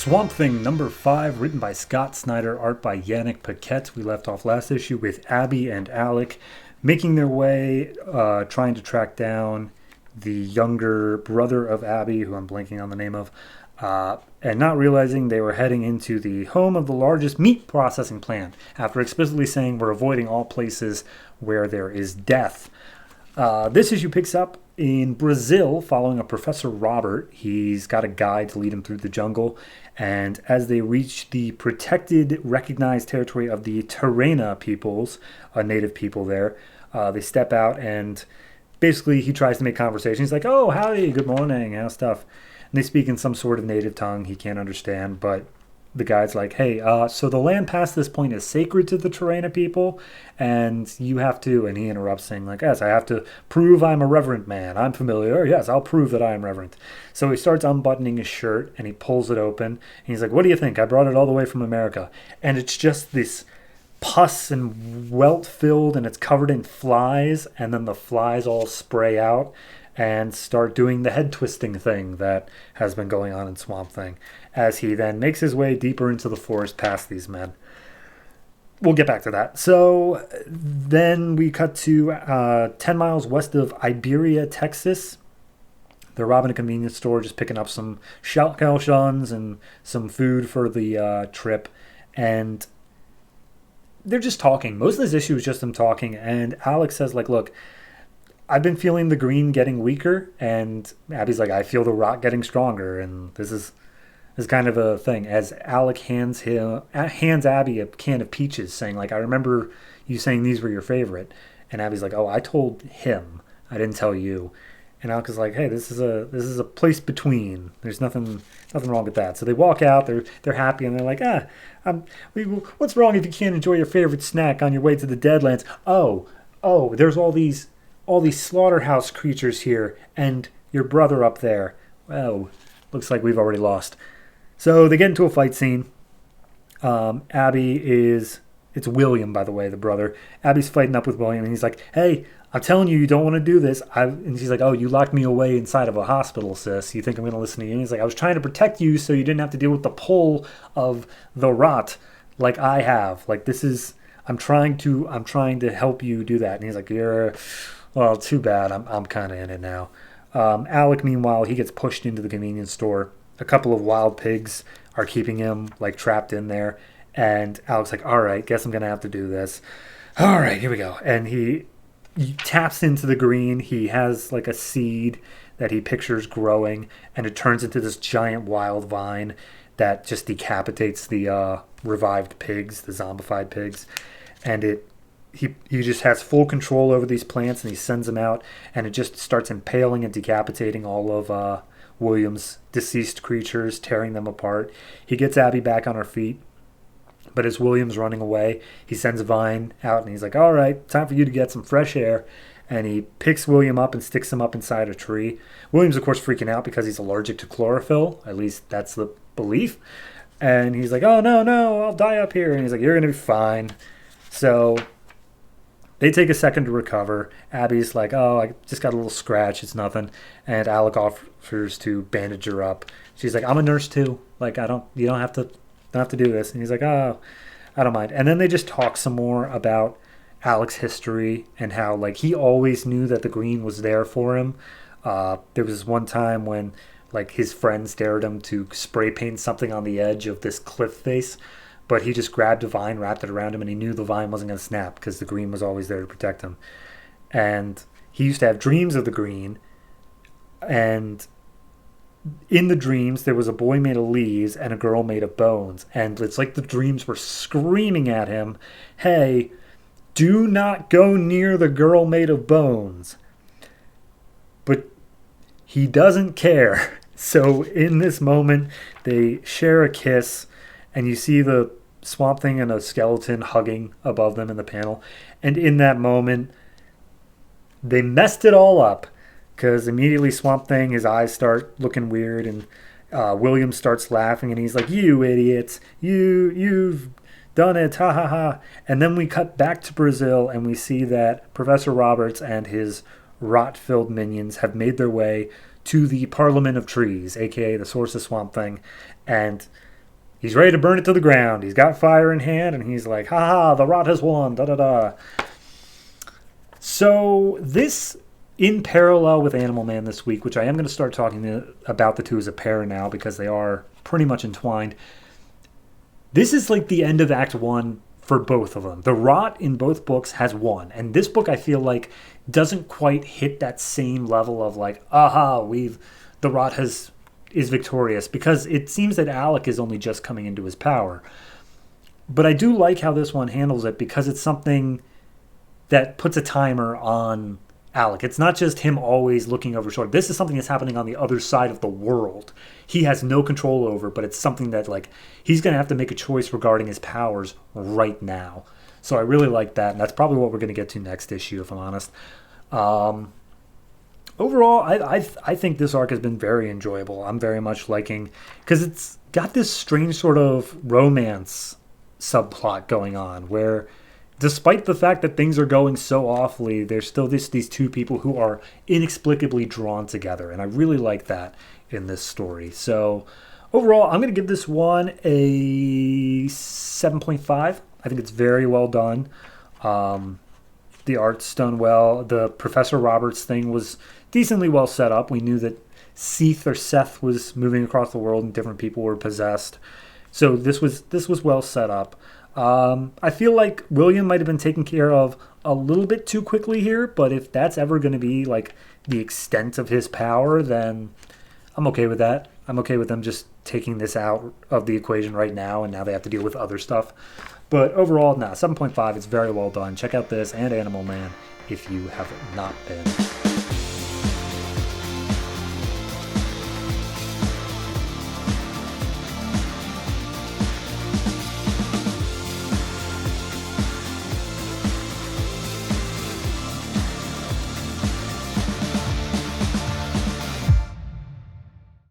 Swamp Thing number 5, written by Scott Snyder, art by Yannick Paquette. We left off last issue with Abby and Alec making their way, trying to track down the younger brother of Abby, who I'm blanking on the name of, and not realizing they were heading into the home of the largest meat processing plant, after explicitly saying we're avoiding all places where there is death. This issue picks up in Brazil, following a Professor Robert. He's got a guide to lead him through the jungle, and as they reach the protected, recognized territory of the Terena peoples, a native people there, they step out, and basically he tries to make conversation. He's like, "Oh, howdy, good morning, how's stuff?" And they speak in some sort of native tongue he can't understand, but the guy's like, "Hey, so the land past this point is sacred to the Terena people, and you have to," and he interrupts saying like, "Yes, I have to prove I'm a reverent man. I'm familiar. Yes, I'll prove that I am reverent." So he starts unbuttoning his shirt, and he pulls it open, and he's like, "What do you think? I brought it all the way from America." And it's just this pus and welt filled, and it's covered in flies, and then the flies all spray out and start doing the head twisting thing that has been going on in Swamp Thing, as he then makes his way deeper into the forest past these men. We'll get back to that. So then we cut to 10 miles west of Iberia, Texas. They're robbing a convenience store, just picking up some calzones and some food for the trip. And they're just talking. Most of this issue is just them talking. And Alex says, like, "Look, I've been feeling the green getting weaker," and Abby's like, "I feel the rot getting stronger," and this is kind of a thing. As Alec hands Abby a can of peaches, saying like, "I remember you saying these were your favorite," and Abby's like, "Oh, I told him. I didn't tell you." And Alec is like, "Hey, this is a place between. There's nothing wrong with that." So they walk out. They're happy, and they're like, "What's wrong if you can't enjoy your favorite snack on your way to the Deadlands? Oh, there's all these slaughterhouse creatures here, and your brother up there. Well, looks like we've already lost." So they get into a fight scene. It's William, by the way, the brother. Abby's fighting up with William, and he's like, "Hey, I'm telling you, you don't want to do this." And she's like, "Oh, you locked me away inside of a hospital, sis. You think I'm going to listen to you?" And he's like, "I was trying to protect you so you didn't have to deal with the pull of the rot like I have. Like, I'm trying to help you do that." And he's like, "Well, too bad. I'm kind of in it now." Alec, meanwhile, he gets pushed into the convenience store. A couple of wild pigs are keeping him like trapped in there, and Alec's like, "All right, guess I'm gonna have to do this. All right, here we go." And he taps into the green. He has like a seed that he pictures growing, and it turns into this giant wild vine that just decapitates the revived pigs, the zombified pigs, and he just has full control over these plants, and he sends them out, and it just starts impaling and decapitating all of William's deceased creatures, tearing them apart. He gets Abby back on her feet, but as William's running away, he sends Vine out, and he's like, "All right, time for you to get some fresh air." And he picks William up and sticks him up inside a tree. William's, of course, freaking out because he's allergic to chlorophyll. At least that's the belief. And he's like, "Oh, no, I'll die up here." And he's like, "You're going to be fine." So they take a second to recover. Abby's like, "Oh, I just got a little scratch. It's nothing." And Alec offers to bandage her up. She's like, "I'm a nurse too. Like, you don't have to do this." And he's like, "Oh, I don't mind." And then they just talk some more about Alec's history and how like he always knew that the green was there for him. There was this one time when like his friends dared him to spray paint something on the edge of this cliff face, but he just grabbed a vine, wrapped it around him, and he knew the vine wasn't going to snap because the green was always there to protect him. And he used to have dreams of the green, and in the dreams there was a boy made of leaves and a girl made of bones, and it's like the dreams were screaming at him, "Hey, do not go near the girl made of bones." But he doesn't care. So in this moment, they share a kiss, and you see the Swamp Thing and a skeleton hugging above them in the panel. And in that moment, they messed it all up, because immediately Swamp Thing, his eyes start looking weird, and William starts laughing, and he's like, "You idiots, you've done it, ha ha ha." And then we cut back to Brazil, and we see that Professor Roberts and his rot-filled minions have made their way to the Parliament of Trees, aka the source of Swamp Thing, and He's ready to burn it to the ground. He's got fire in hand, and he's like, "Ha ha! The rot has won." Da da da. So this, in parallel with Animal Man this week, which I am going to start talking about the two as a pair now because they are pretty much entwined. This is like the end of Act 1 for both of them. The rot in both books has won. And this book, I feel like, doesn't quite hit that same level of like, aha, the rot is victorious. Because it seems that Alec is only just coming into his power. But I do like how this one handles it because it's something that puts a timer on Alec. It's not just him always looking over shoulder. This is something that's happening on the other side of the world. He has no control over, but it's something that like he's going to have to make a choice regarding his powers right now. So I really like that, and that's probably what we're going to get to next issue, if I'm honest. Overall, I think this arc has been very enjoyable. I'm very much liking, because it's got this strange sort of romance subplot going on where, despite the fact that things are going so awfully, there's still these two people who are inexplicably drawn together. And I really like that in this story. So overall, I'm going to give this one a 7.5. I think it's very well done. The art's done well. The Professor Roberts thing was decently well set up. We knew that Seth was moving across the world and different people were possessed. So this was well set up. I feel like William might have been taken care of a little bit too quickly here, but if that's ever going to be like the extent of his power, then I'm okay with that. I'm okay with them just taking this out of the equation right now, and now they have to deal with other stuff. But overall, 7.5. It's very well done. Check out this and Animal Man if you have not been.